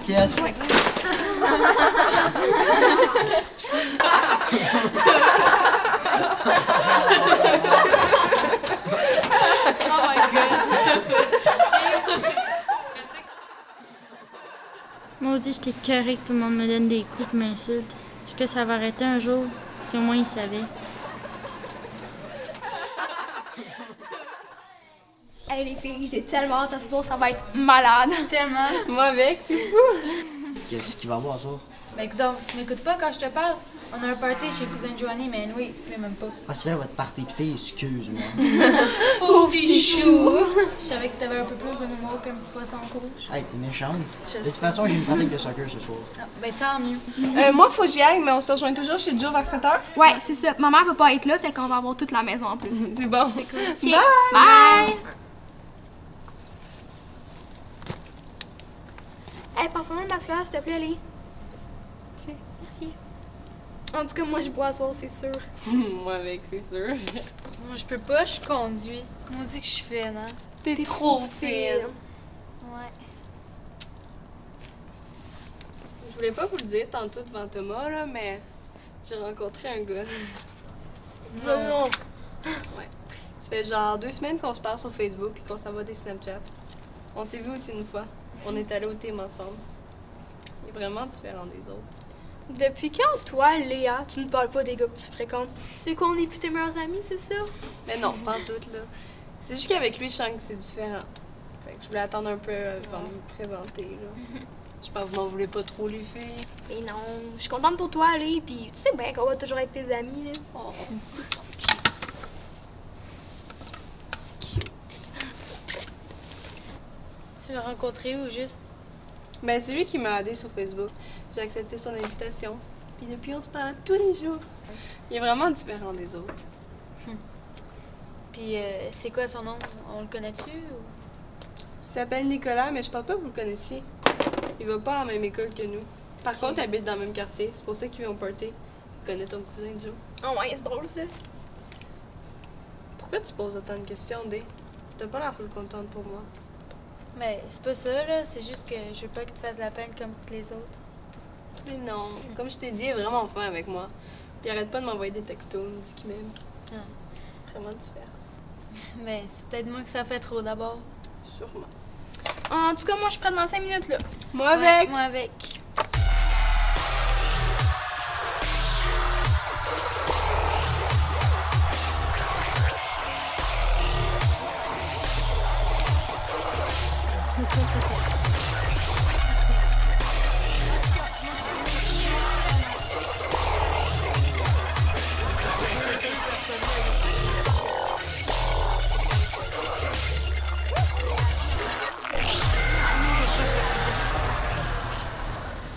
tiède. Ouais. Oh my god! Maudit, j'étais carré que tout le monde me donne des coups et m'insulte. Est-ce que ça va arrêter un jour? Si au moins ils savaient. Hey les filles, j'ai tellement hâte à ce soir, ça va être malade. Tellement! Moi avec, c'est fou! Qu'est-ce qu'il va y avoir, ça? Ben écoute donc, tu m'écoutes pas quand je te parle? On a un party chez cousin Joanie, mais oui, tu viens même pas. Ah, c'est vrai, votre partie de filles, excuse-moi. Pauvre petit chou! Je savais que t'avais un peu plus de mémoire qu'un petit poisson rouge. Hey, t'es méchante. Je De toute sais. façon, j'ai une pratique de soccer ce soir. Ah, ben tant mieux. Moi, faut que j'y aille, mais on se rejoint toujours chez Joe vers 7h. Ouais, c'est ça. Ma mère peut pas être là, fait qu'on va avoir toute la maison en plus. C'est bon. C'est cool. Ok. Bye! Hey, passe-moi le mascara, s'il te plaît, Ali. Merci. En tout cas, moi, je bois à soir, c'est sûr. Moi avec, c'est sûr. Moi, je peux pas, je conduis. On dit que je suis fine, hein? T'es trop fine. Ouais. Je voulais pas vous le dire tantôt devant Thomas, là, mais j'ai rencontré un gars. Non. Ouais. Ça fait genre 2 semaines qu'on se parle sur Facebook puis qu'on s'envoie des Snapchat. On s'est vu aussi une fois. On est allés au thème ensemble. Il est vraiment différent des autres. Depuis quand, toi, Léa, tu ne parles pas des gars que tu fréquentes? C'est qu'on est plus tes meilleurs amis, c'est ça? Mais non, pas en tout, là. C'est juste qu'avec lui, je sens que c'est différent. Fait que je voulais attendre un peu avant de me présenter, là. Je pense que vous m'en voulez pas trop, les filles. Mais non, je suis contente pour toi, Ali, puis tu sais bien qu'on va toujours être tes amis, là. Oh. Tu l'as rencontré où, juste? Ben, c'est lui qui m'a aidé sur Facebook. J'ai accepté son invitation. Puis depuis, on se parle tous les jours. Il est vraiment différent des autres. Puis c'est quoi son nom? On le connaît-tu? Ou... Il s'appelle Nicolas, mais je pense pas que vous le connaissiez. Il va pas à la même école que nous. Par contre, il habite dans le même quartier. C'est pour ça qu'il vient au party. Il connaît ton cousin Joe. Oh ouais, c'est drôle, ça. Pourquoi tu poses autant de questions, Dé? T'as pas l'air full contente pour moi. Mais c'est pas ça, là. C'est juste que je veux pas qu'il te fasse la peine comme toutes les autres. C'est tout. Mais non, comme je t'ai dit, il est vraiment fin avec moi. Puis il arrête pas de m'envoyer des textos, il me dit qu'il m'aime. Ah. Vraiment différent. Mais c'est peut-être moi que ça fait trop d'abord. Sûrement. En tout cas, moi, je suis prête dans 5 minutes, là. Moi avec! Moi avec.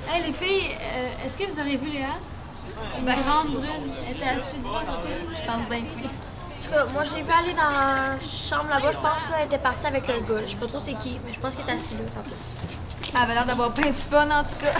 Hey les filles, est-ce que vous aurez vu Léa? Une grande brune. Elle était assise devant tantôt? Je pense bien que oui. En tout cas, moi, je l'ai vu aller dans la chambre là-bas. Je pense qu'elle était partie avec le gars. Je sais pas trop c'est qui, mais je pense qu'elle est assise là tantôt. Elle avait l'air d'avoir plein de fun en tout cas.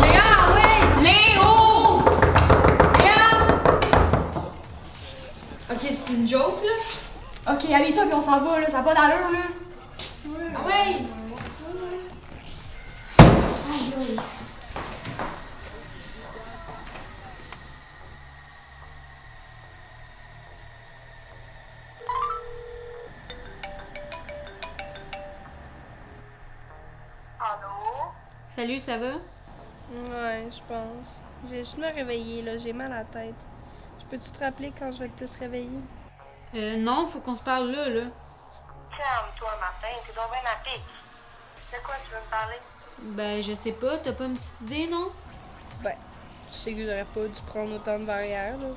Léa, oui! Léo! Léa! Ok, c'est une joke là? Ok, habille-toi, puis on s'en va, là. Ça n'a pas d'allure, là. Ah ouais! Salut, ça va? Ouais, je pense. J'ai juste me réveiller, là. J'ai mal à la tête. Je peux-tu te rappeler quand je vais être plus réveillée? Non, faut qu'on se parle là. Calme-toi, Martin, t'es donc bien à pique. De quoi tu veux me parler? Ben, je sais pas, t'as pas une petite idée, non? Ben, je sais que j'aurais pas dû prendre autant de barrières, là.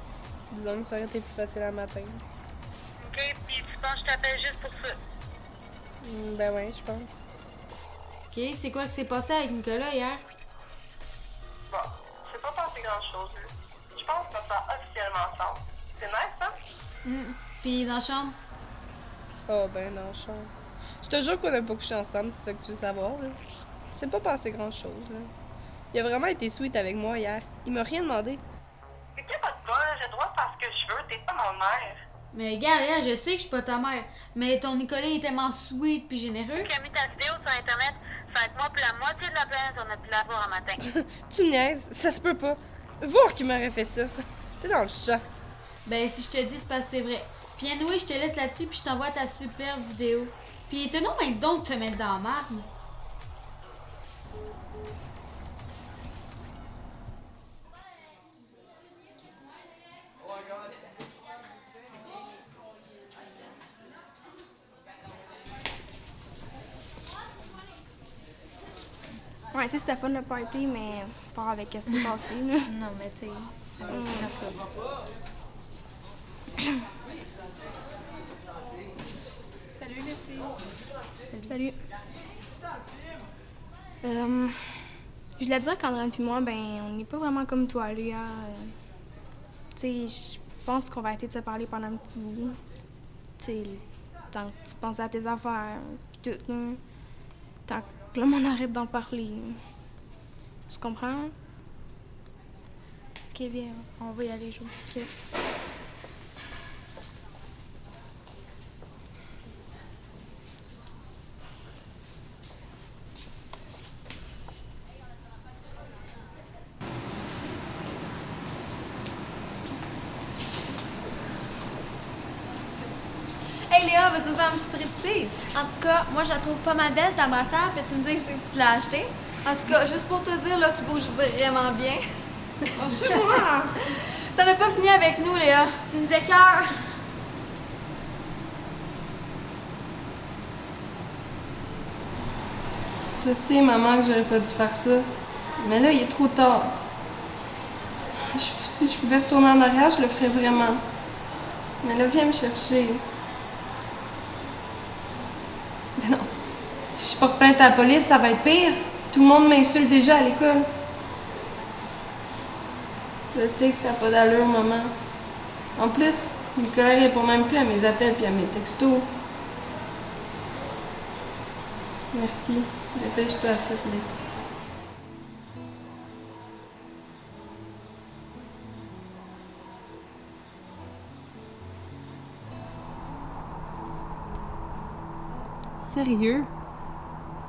Disons que ça aurait été plus facile à matin. Ok, puis tu penses que je t'appelle juste pour ça? Ben ouais, je pense. Ok, c'est quoi que s'est passé avec Nicolas hier? Bon, je sais pas penser grand-chose, là. Je pense qu'on sort officiellement ensemble. C'est nice, hein? Puis dans la chambre? Oh, ben non, chambre. Je te jure qu'on n'a pas couché ensemble, c'est ça que tu veux savoir, là. C'est pas passé grand-chose, là. Il a vraiment été sweet avec moi hier. Il m'a rien demandé. Inquiète pas, j'ai le droit de faire ce que je veux, t'es pas mon mère. Mais regarde, Léa, je sais que je suis pas ta mère, mais ton Nicolas est tellement sweet puis généreux. Qui a mis ta vidéo sur Internet, ça va être moi puis la moitié de la planète, on a pu la voir un matin. Tu me niaises, ça se peut pas. Voir qui m'aurait fait ça. T'es dans le chat. Ben, si je te dis, c'est parce que c'est vrai. Puis anyway, je te laisse là-dessus puis je t'envoie ta superbe vidéo. Puis te non, donc de te mettre dans la marde. Ouais, tu sais, c'était fun le party, mais pas avec ce qui s'est passé, là. Non, mais tu sais, en tout cas. Salut les filles. Salut. Je voulais dire qu'André et moi, ben, on n'est pas vraiment comme toi, Léa. Tu sais, je pense qu'on va arrêter de se parler pendant un petit bout. Tu sais, tant que tu penses à tes affaires, pis tout, là. Tant que le monde arrête d'en parler. Tu comprends? Ok, viens, on va y aller jouer. Ok. Hey Léa, veux-tu me faire un petit striptease? En tout cas, moi, je la trouve pas mal belle, ta brassière, puis tu me dis que tu l'as achetée. En tout cas, juste pour te dire, là, tu bouges vraiment bien. Oh, chez moi! T'en as pas fini avec nous, Léa. Tu nous écœures. Je sais, maman, que j'aurais pas dû faire ça. Mais là, il est trop tard. Si je pouvais retourner en arrière, je le ferais vraiment. Mais là, viens me chercher. Mais non. Si je porte plainte à la police, ça va être pire. Tout le monde m'insulte déjà à l'école. Je sais que ça n'a pas d'allure, maman. En plus, Nicolas répond même plus à mes appels puis à mes textos. Merci. Dépêche-toi, s'il te plaît. Sérieux?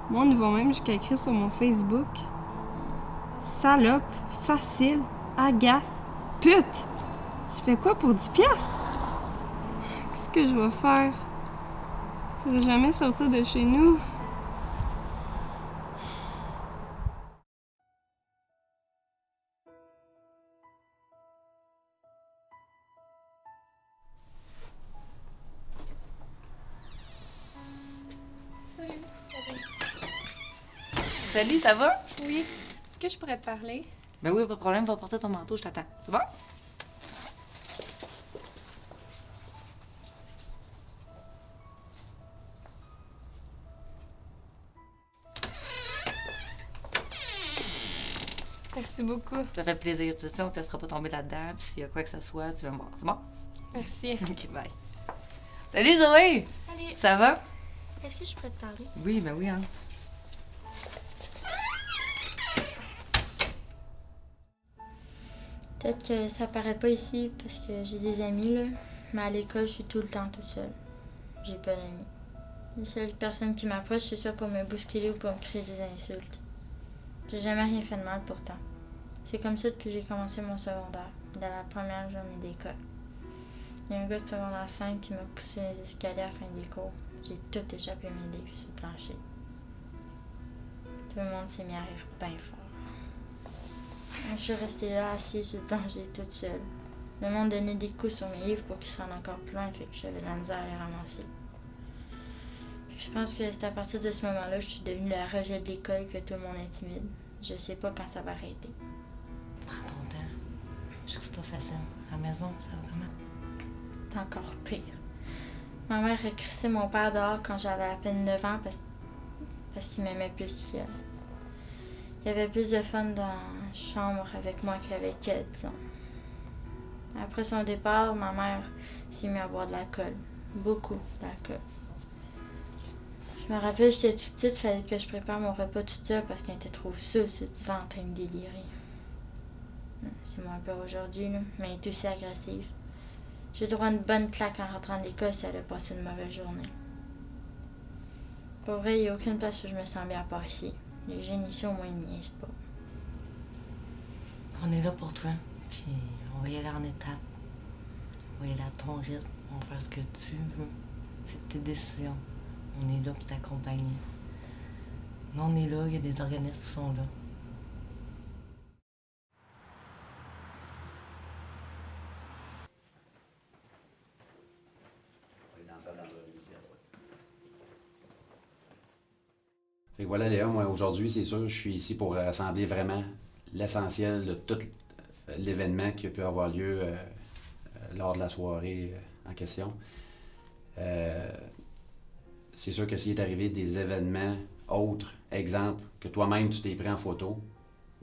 Moi, on va même jusqu'à écrire sur mon Facebook. Salope, facile, agace, pute! Tu fais quoi pour 10 piastres? Qu'est-ce que je vais faire? Je vais jamais sortir de chez nous. Salut, ça va? Oui. Est-ce que je pourrais te parler? Ben oui, pas de problème, va porter ton manteau, je t'attends. C'est bon? Merci beaucoup. Ça fait plaisir. Tu sais, on ne te laissera pas tomber là-dedans, puis s'il y a quoi que ce soit, tu vas me voir. C'est bon? Merci. Ok, bye. Salut, Zoé! Salut. Ça va? Est-ce que je pourrais te parler? Oui, ben oui, hein. Peut-être que ça paraît pas ici parce que j'ai des amis, là. Mais à l'école, je suis tout le temps toute seule. J'ai pas d'amis. Les seules personnes qui m'approchent, c'est soit pour me bousculer ou pour me crier des insultes. J'ai jamais rien fait de mal pourtant. C'est comme ça depuis que j'ai commencé mon secondaire, dans la première journée d'école. Il y a un gars de secondaire 5 qui m'a poussé les escaliers à la fin des cours. J'ai tout échappé mes livres sur le plancher. Tout le monde s'est mis à rire bien fort. Je suis restée là, assise sur le plancher, toute seule. Le monde donnait des coups sur mes livres pour qu'ils se rendent encore plus loin, fait que j'avais de la misère à les ramasser. Je pense que c'est à partir de ce moment-là que je suis devenue la rejet de l'école, que tout le monde intimide. Je sais pas quand ça va arrêter. Prends ton temps. Je sais que c'est pas facile. À la maison, ça va comment? C'est encore pire. Ma mère a crissé mon père dehors quand j'avais à peine 9 ans parce qu'il m'aimait plus qu'elle. Il y avait plus de fun dans la chambre avec moi qu'avec elle, disons. Après son départ, ma mère s'est mise à boire de l'alcool. Beaucoup d'alcool. Je me rappelle, j'étais toute petite, il fallait que je prépare mon repas toute seule parce qu'elle était trop seule sur le divan en train de délirer. C'est moins peur aujourd'hui, là, mais elle est aussi agressive. J'ai droit à une bonne claque en rentrant de l'école si elle a passé une mauvaise journée. Pour vrai, il n'y a aucune place où je me sens bien à part ici. Les jeunes ici, au moins, ils me niaisent pas. On est là pour toi, puis on va y aller en étapes. On va y aller à ton rythme, on va faire ce que tu veux. C'est tes décisions. On est là pour t'accompagner. Nous, on est là, il y a des organismes qui sont là. Fait que voilà Léa, moi aujourd'hui c'est sûr, je suis ici pour rassembler vraiment l'essentiel de tout l'événement qui a pu avoir lieu lors de la soirée en question. C'est sûr que s'il est arrivé des événements autres, exemple, que toi-même tu t'es pris en photo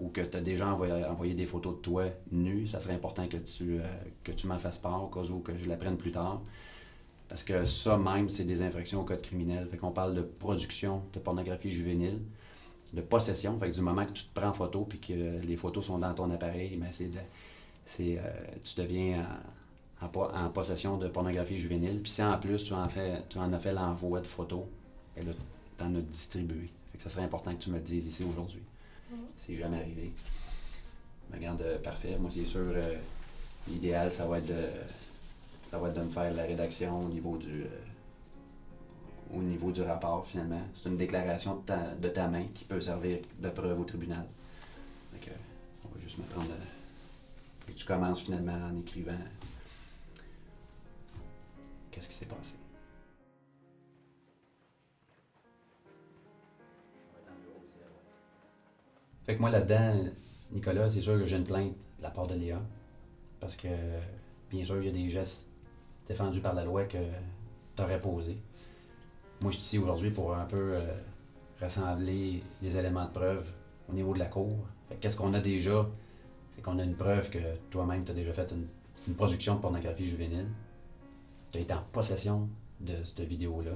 ou que tu as déjà envoyé des photos de toi nu, ça serait important que tu m'en fasses part au cas où que je l'apprenne plus tard. Parce que ça même, c'est des infractions au code criminel. Fait qu'on parle de production de pornographie juvénile, de possession. Fait que du moment que tu te prends en photo puis que les photos sont dans ton appareil, ben tu deviens en possession de pornographie juvénile. Puis si en plus tu en as fait l'envoi de photos, ben là, tu en as distribué. Fait que ça serait important que tu me le dises ici aujourd'hui. C'est jamais arrivé. Mais regarde, parfait. Moi, c'est sûr, l'idéal, ça va être de me faire la rédaction au niveau du rapport, finalement. C'est une déclaration de ta main qui peut servir de preuve au tribunal. Donc, on va juste me prendre... Et tu commences finalement en écrivant qu'est-ce qui s'est passé. Fait que moi, là-dedans, Nicolas, c'est sûr que j'ai une plainte de la part de Léa. Parce que, bien sûr, il y a des gestes défendu par la loi que tu aurais posé. Moi, je suis ici aujourd'hui pour un peu rassembler les éléments de preuve au niveau de la cour. Qu'est-ce qu'on a déjà? C'est qu'on a une preuve que toi-même, tu as déjà fait une production de pornographie juvénile. Tu as été en possession de cette vidéo-là.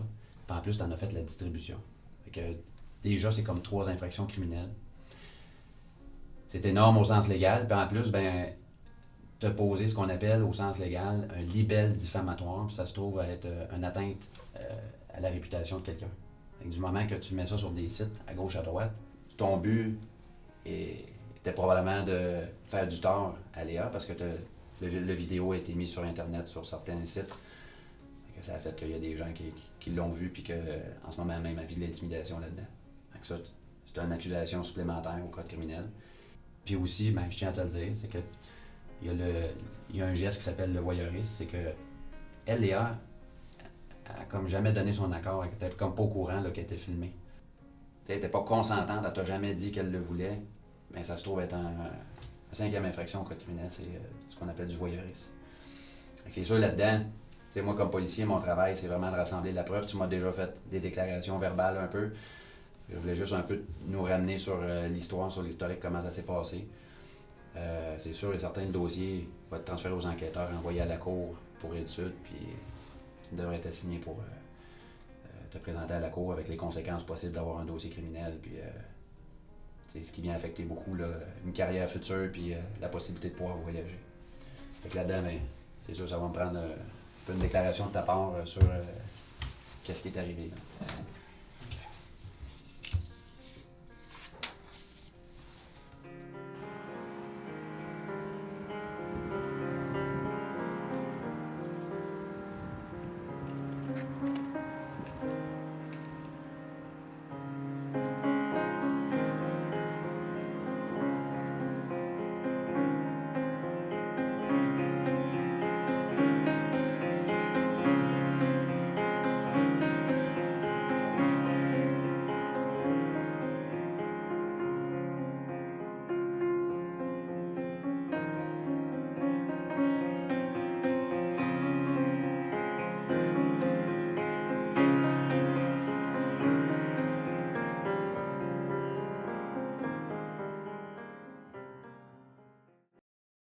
Puis en plus, tu en as fait la distribution. Fait que déjà, c'est comme 3 infractions criminelles. C'est énorme au sens légal. Puis en plus, ben te poser ce qu'on appelle au sens légal un libelle diffamatoire, puis ça se trouve à être une atteinte à la réputation de quelqu'un. Du moment que tu mets ça sur des sites à gauche à droite, ton but était probablement de faire du tort à Léa parce que le vidéo a été mis sur Internet sur certains sites. Ça a fait qu'il y a des gens qui l'ont vu puis qu'en ce moment même, il y a de l'intimidation là-dedans. Ça, c'est une accusation supplémentaire au code criminel. Puis aussi, ben, je tiens à te le dire, c'est que il y a un geste qui s'appelle le voyeurisme, c'est que elle, Léa, a comme jamais donné son accord, elle était comme pas au courant qu'elle était filmée. Elle n'était pas consentante, elle t'a jamais dit qu'elle le voulait, mais ça se trouve être la 5e infraction au code criminel, c'est ce qu'on appelle du voyeurisme. C'est sûr là-dedans, moi comme policier, mon travail, c'est vraiment de rassembler la preuve. Tu m'as déjà fait des déclarations verbales un peu. Je voulais juste un peu nous ramener sur l'histoire, sur l'historique, comment ça s'est passé. C'est sûr et certain, le dossier va être transféré aux enquêteurs, envoyé à la cour pour étude, puis il devrait être assigné pour te présenter à la cour avec les conséquences possibles d'avoir un dossier criminel, puis ce qui vient affecter beaucoup là, une carrière future, puis la possibilité de pouvoir voyager. Fait que là-dedans, ben, c'est sûr, ça va me prendre un peu une déclaration de ta part sur qu'est-ce qui est arrivé. Là.